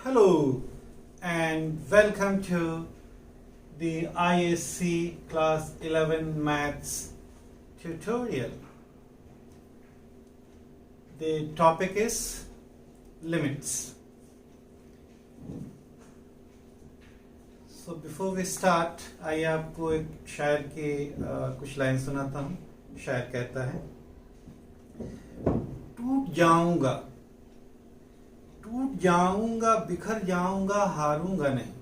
Hello and welcome to the ISC class 11 maths tutorial. The topic is limits. So before we start, आइए आपको एक शायर के कुछ लाइन सुनाता हूँ. शायर कहता है, टूट जाऊंगा बिखर जाऊंगा हारूंगा नहीं.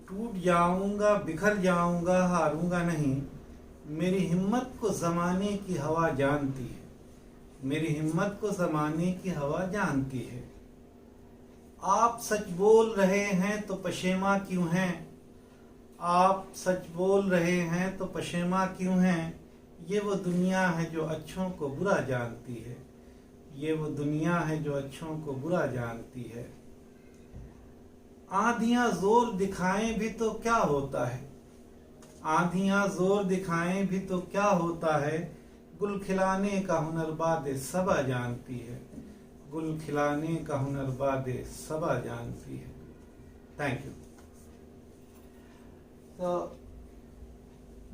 टूट जाऊंगा बिखर जाऊंगा हारूंगा नहीं. मेरी हिम्मत को ज़माने की हवा जानती है. मेरी हिम्मत को ज़माने की हवा जानती है. आप सच बोल रहे हैं तो पशेमा क्यों हैं. आप सच बोल रहे हैं तो पशेमा क्यों हैं. ये वो दुनिया है जो अच्छों को बुरा जानती है. ये वो दुनिया है जो अच्छों को बुरा जानती है. आंधियां जोर दिखाएं भी तो क्या होता है. आंधियां जोर दिखाएं भी तो क्या होता है. गुल खिलाने का हुनर बादे सबा जानती है. गुल खिलाने का हुनर बादे सबा जानती है. Thank you. So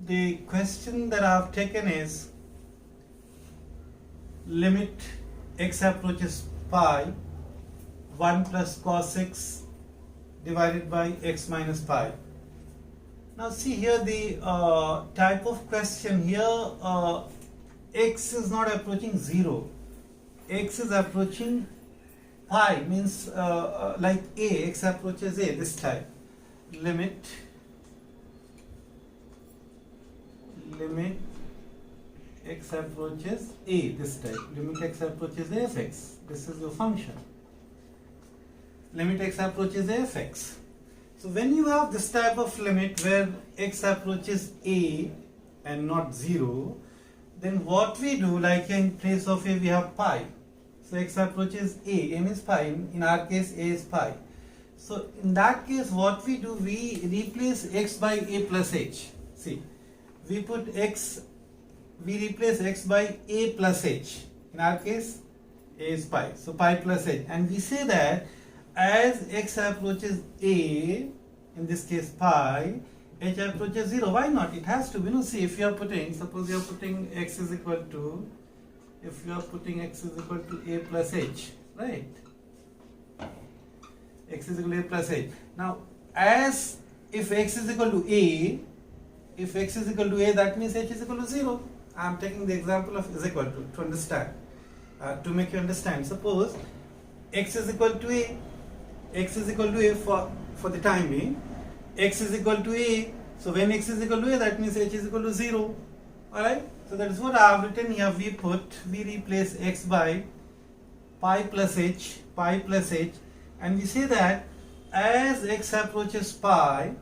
the question that I have taken is, limit x approaches pi, 1 plus cos x divided by x minus pi. Now see here the type of question here. X is not approaching 0. X is approaching pi, means like a. X approaches a, this type. Limit x approaches a, this type. Limit x approaches a f(x). This is your function. Limit x approaches a f(x). So when you have this type of limit where x approaches a and not 0, then what we do, like in place of a we have pi. So x approaches a means pi. In our case a is pi. So in that case what we do, we replace x by a plus h. See, we replace x by a plus h. In our case a is pi, so pi plus h, and we say that as x approaches a, in this case pi, h approaches 0. Why not? It has to be. No, see, if you are putting, suppose you are putting x is equal to, if you are putting x is equal to a plus h, right? X is equal to a plus h. Now, as if x is equal to a, if x is equal to a, that means h is equal to 0. I am taking the example of is equal to understand, to make you understand. Suppose x is equal to a, x is equal to a for the time being. X is equal to a, so when x is equal to a, that means h is equal to 0. Alright, so that is what I have written here. We replace x by pi plus h, and we say that as x approaches pi,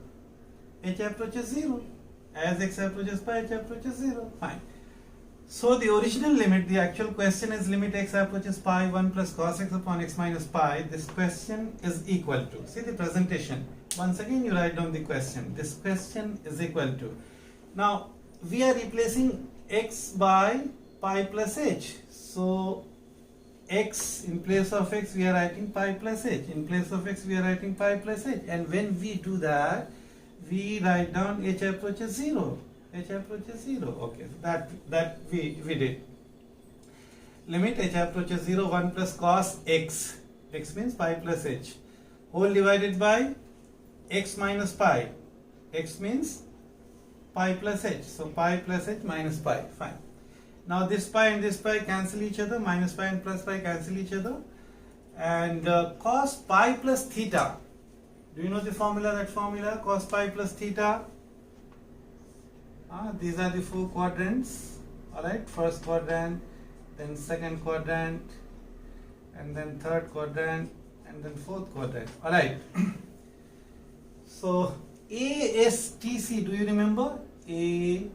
h approaches 0. As x approaches pi, h approaches 0. Fine. So the original limit, the actual question is limit x approaches pi, 1 plus cos x upon x minus pi. This question is equal to, see the presentation. Once again you write down the question. This question is equal to. Now we are replacing x by pi plus h. So x, in place of x we are writing pi plus h. In place of x we are writing pi plus h. And when we do that, we write down h approaches 0. H approaches 0. Okay, so that we did. Limit h approaches 0, 1 plus cos x. X means pi plus h. Whole divided by x minus pi. X means pi plus h. So pi plus h minus pi. Fine. Now this pi and this pi cancel each other. Minus pi and plus pi cancel each other. And cos pi plus theta. Do you know the formula? That formula, cos pi plus theta. These are the 4 quadrants. Alright, first quadrant, then second quadrant, and then third quadrant, and then fourth quadrant. Alright. So ASTC, do you remember? ASTC.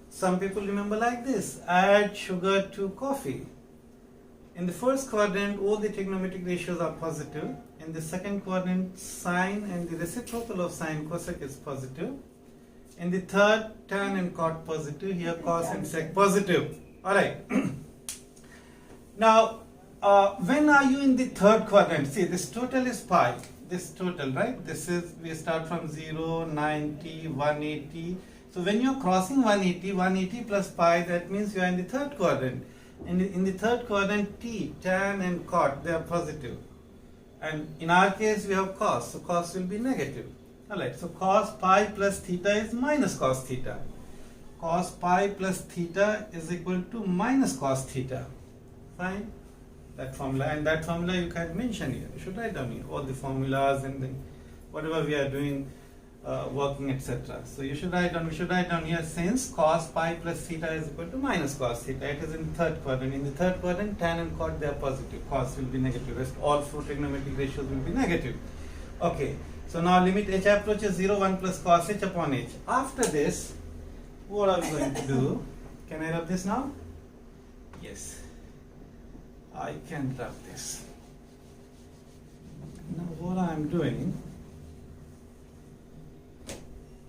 Some people remember like this: add sugar to coffee. In the first quadrant, all the trigonometric ratios are positive. In the second quadrant, sine and the reciprocal of sine cosec is positive. In the third, tan and cot positive. Here cos and sec positive. Alright. Now, when are you in the third quadrant? See, this total is pi. This total, right? This is, we start from 0, 90, 180. So when you're crossing 180, 180 plus pi, that means you are in the third quadrant. And in the third quadrant, t, tan and cot, they are positive. And in our case, we have cos. So cos will be negative. Alright, so cos pi plus theta is minus cos theta. Cos pi plus theta is equal to minus cos theta. Fine. That formula, and that formula you can mention here. You should write down here all the formulas and then whatever we are doing, working, etc. So you should write down. We should write down here, since cos pi plus theta is equal to minus cos theta. It is in the third quadrant. In the third quadrant, tan and cot, they are positive. Cos will be negative. Rest all four trigonometric ratios will be negative. Okay. So now limit h approaches 0, 1 plus cos h upon h. After this, what are we going to do? Can I rub this now? Yes. I can rub this. Now what I am doing,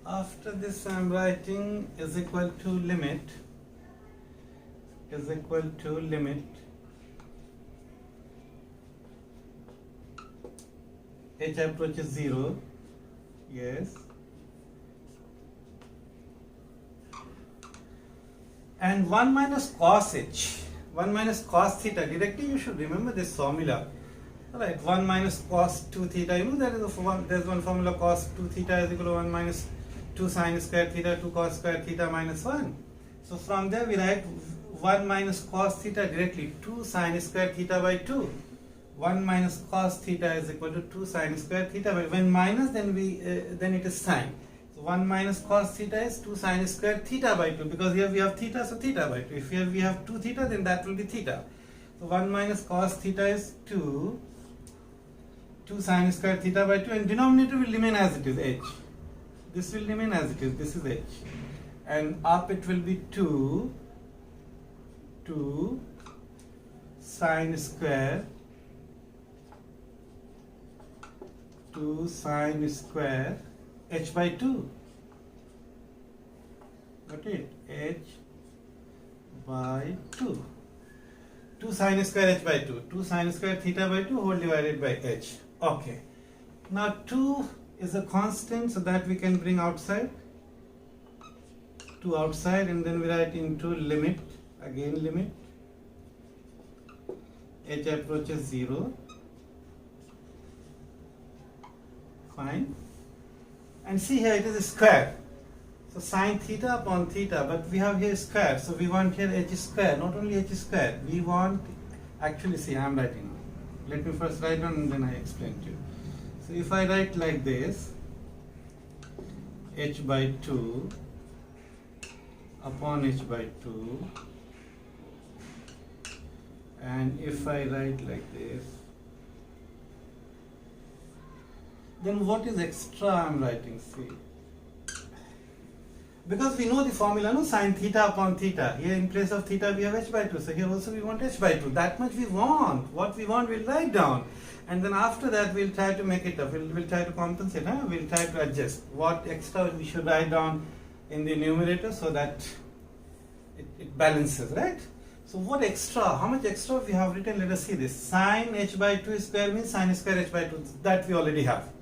after this I am writing is equal to limit h approaches 0, yes, and 1 minus cos h, 1 minus cos theta. Directly you should remember this formula. Alright, 1 minus cos 2 theta, you know there is one formula, cos 2 theta is equal to 1 minus 2 sin square theta, 2 cos square theta minus 1. So from there we write 1 minus cos theta directly, 2 sin square theta by 2. 1 minus cos theta is equal to 2 sin square theta by, when minus then it is sine. So 1 minus cos theta is 2 sin square theta by 2, because here we have theta, so theta by 2. If here we have 2 theta, then that will be theta. So 1 minus cos theta is 2 sin square theta by 2, and denominator will remain as it is, h. This will remain as it is, this is h. And up it will be 2 sin square h by 2. Got it? H by 2. 2 sin square h by 2. 2 sin square theta by 2 whole divided by h. Okay. Now 2 is a constant, so that we can bring outside. 2 outside, and then we write into limit. Again limit. H approaches 0. Fine. And see here it is a square. So sin theta upon theta, but we have here square. So we want here h square, not only h square. We want, actually see, I am writing. Let me first write down and then I explain to you. So if I write like this, h by 2 upon h by 2, and if I write like this, then what is extra I am writing? See, because we know the formula, no, sin theta upon theta. Here in place of theta we have h by 2, so here also we want h by 2. That much we want. What we want we'll write down, and then after that we'll try to make it up. We'll try to compensate. We'll try to adjust what extra we should write down in the numerator so that it balances, right? So what extra? How much extra we have written? Let us see this. Sin h by 2 square means sin square h by 2. That we already have.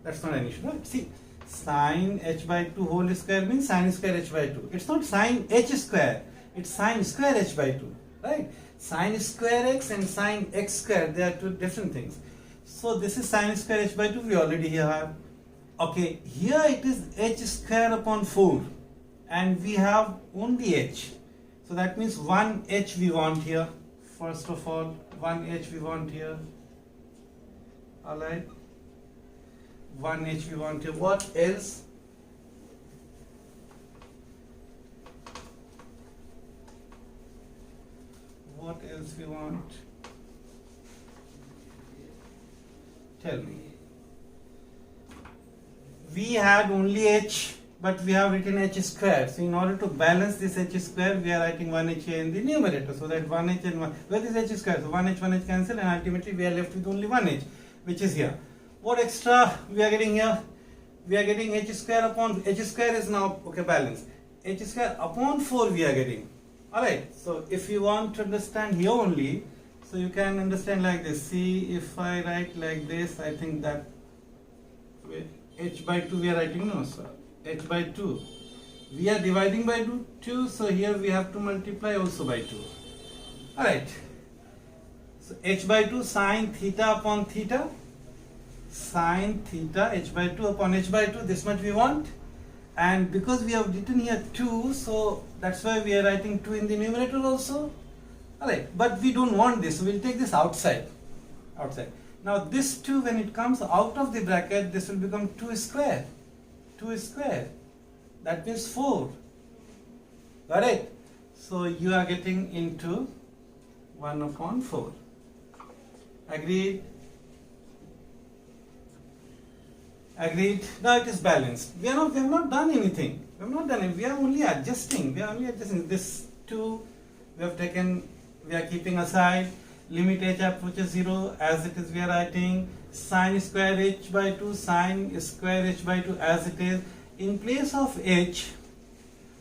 That's not an issue, right? See, sin h by 2 whole square means sin square h by 2. It's not sin h square. It's sin square h by 2, right? Sin square x and sin x square, they are two different things. So this is sin square h by 2. We already here have. Okay, here it is h square upon 4, and we have only h. So that means 1h we want here. First of all, 1h we want here. Alright. 1h we want here. What else? What else we want? Tell me. We had only h, but we have written h square. So in order to balance this h square, we are writing 1h here in the numerator. So that 1h and 1, where is h square? So 1h cancel, and ultimately we are left with only 1h, which is here. What extra we are getting here? We are getting h square upon, h square is now, okay, balance. H square upon 4 we are getting. Alright, so if you want to understand here only, so you can understand like this. See, if I write like this, I think that h by 2 we are writing, no sir, h by 2. We are dividing by 2, so here we have to multiply also by 2. Alright, so h by 2 sine theta upon theta, sine theta h by 2 upon h by 2, this much we want. And because we have written here 2, so that's why we are writing 2 in the numerator also. Alright, but we don't want this, so we'll take this outside. Now this 2, when it comes out of the bracket, this will become 2 square. 2 square. That means 4. Got it? So you are getting into 1 upon 4. Agreed? Agreed. Now it is balanced. We have not done anything. We have not done it. We are only adjusting. This 2 we have taken, we are keeping aside. Limit h approaches 0, as it is we are writing. Sine square h by 2, sine square h by 2 as it is. In place of h,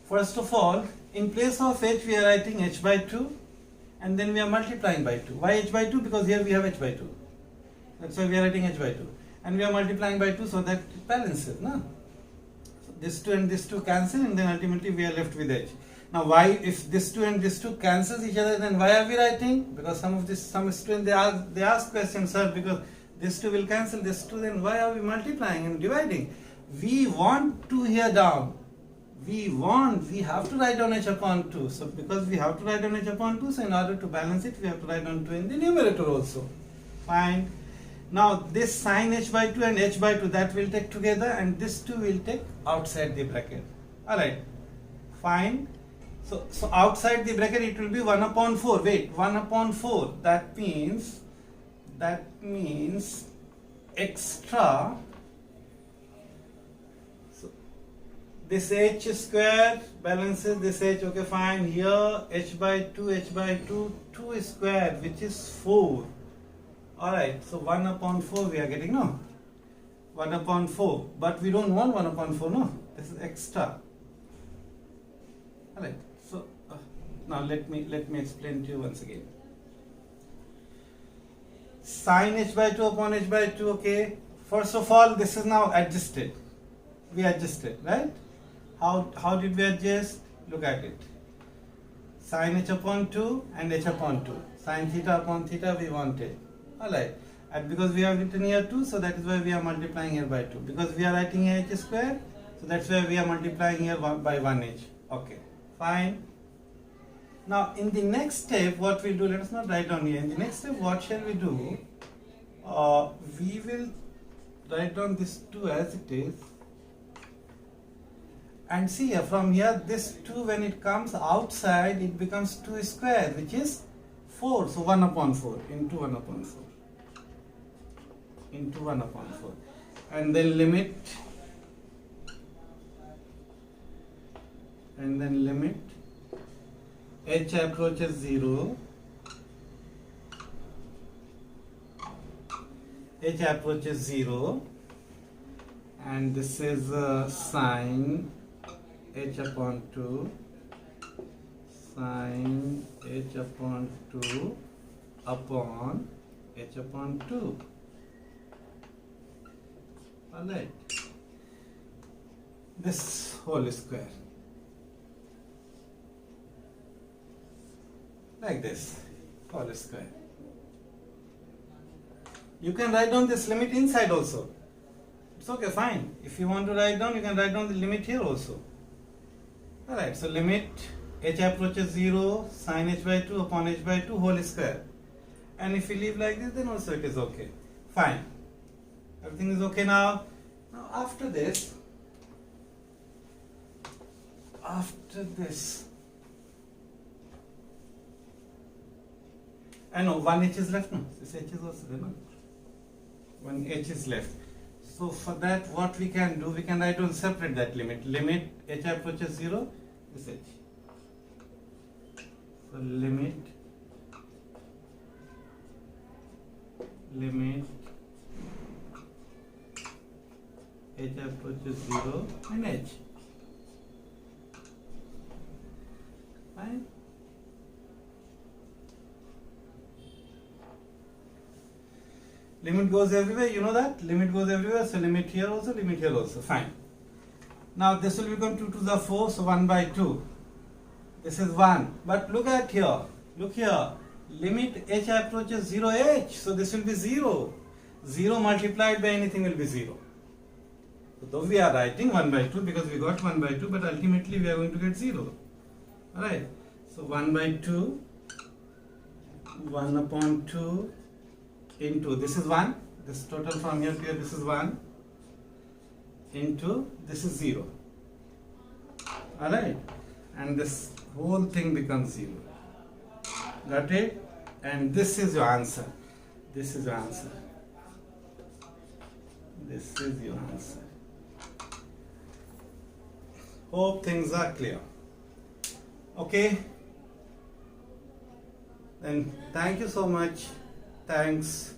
first of all, in place of h we are writing h by 2, and then we are multiplying by 2. Why h by 2? Because here we have h by 2. That's why we are writing h by 2. And we are multiplying by 2 so that it balances. No? So this 2 and this 2 cancel, and then ultimately we are left with h. Now why, if this 2 and this 2 cancels each other, then why are we writing? Because some students they ask questions, sir, because this 2 will cancel this 2, then why are we multiplying and dividing? We want 2 here down. We have to write down h upon 2. So because we have to write down h upon 2, so in order to balance it, we have to write down 2 in the numerator also. Fine. Now this sine h by 2 and h by 2, that will take together, and this 2 will take outside the bracket. Alright, fine. So outside the bracket it will be 1 upon 4. Wait, 1 upon 4. That means extra. So this h square balances this h. Okay, fine. Here h by 2, 2 square, which is 4. Alright, so 1 upon 4 we are getting, no? 1 upon 4. But we don't want 1 upon 4, no? This is extra. Alright, so now let me explain to you once again. Sine h by 2 upon h by 2, okay? First of all, this is now adjusted. We adjusted, right? How did we adjust? Look at it. Sine h upon 2 and h upon 2. Sine theta upon theta we wanted. Alright, and because we have written here 2, so that is why we are multiplying here by 2. Because we are writing here h square, so that's why we are multiplying here by 1h. Okay, fine. Now in the next step, what we'll do, let us not write down here. In the next step, what shall we do? We will write down this 2 as it is. And see here, from here, this 2, when it comes outside, it becomes 2 square, which is 4. So 1 upon 4 into 1 upon 4. Into 1 upon 4. And then limit. And then limit. H approaches 0. H approaches 0. And this is sine h upon 2. Sine h upon 2 upon h upon 2. Alright. This whole square. Like this. Whole square. You can write down this limit inside also. It's okay, fine. If you want to write down, you can write down the limit here also. Alright, so limit h approaches 0, sine h by 2 upon h by 2 whole square. And if we leave like this, then also it is okay. Fine. Everything is okay now. Now after this, I know 1 h is left, no? This h is also there, no? 1 h is left. So for that, what we can do, we can write down separate that limit. Limit h approaches 0, this h. So limit h approaches 0 and h. Fine. Limit goes everywhere, you know that? Limit goes everywhere, so limit here also, fine. Now this will become 2 to the 4, so 1 by 2. This is 1. But look at here, look here. Limit h approaches 0h, so this will be 0. 0 multiplied by anything will be 0. So though we are writing 1 by 2 because we got 1 by 2, but ultimately we are going to get 0. Alright, so 1 by 2, 1 upon 2 into, this is 1, this total from here to here, this is 1, into, this is 0. Alright, and this whole thing becomes 0. Got it? And this is your answer. This is your answer. This is your answer. Hope things are clear. Okay? Then thank you so much. Thanks.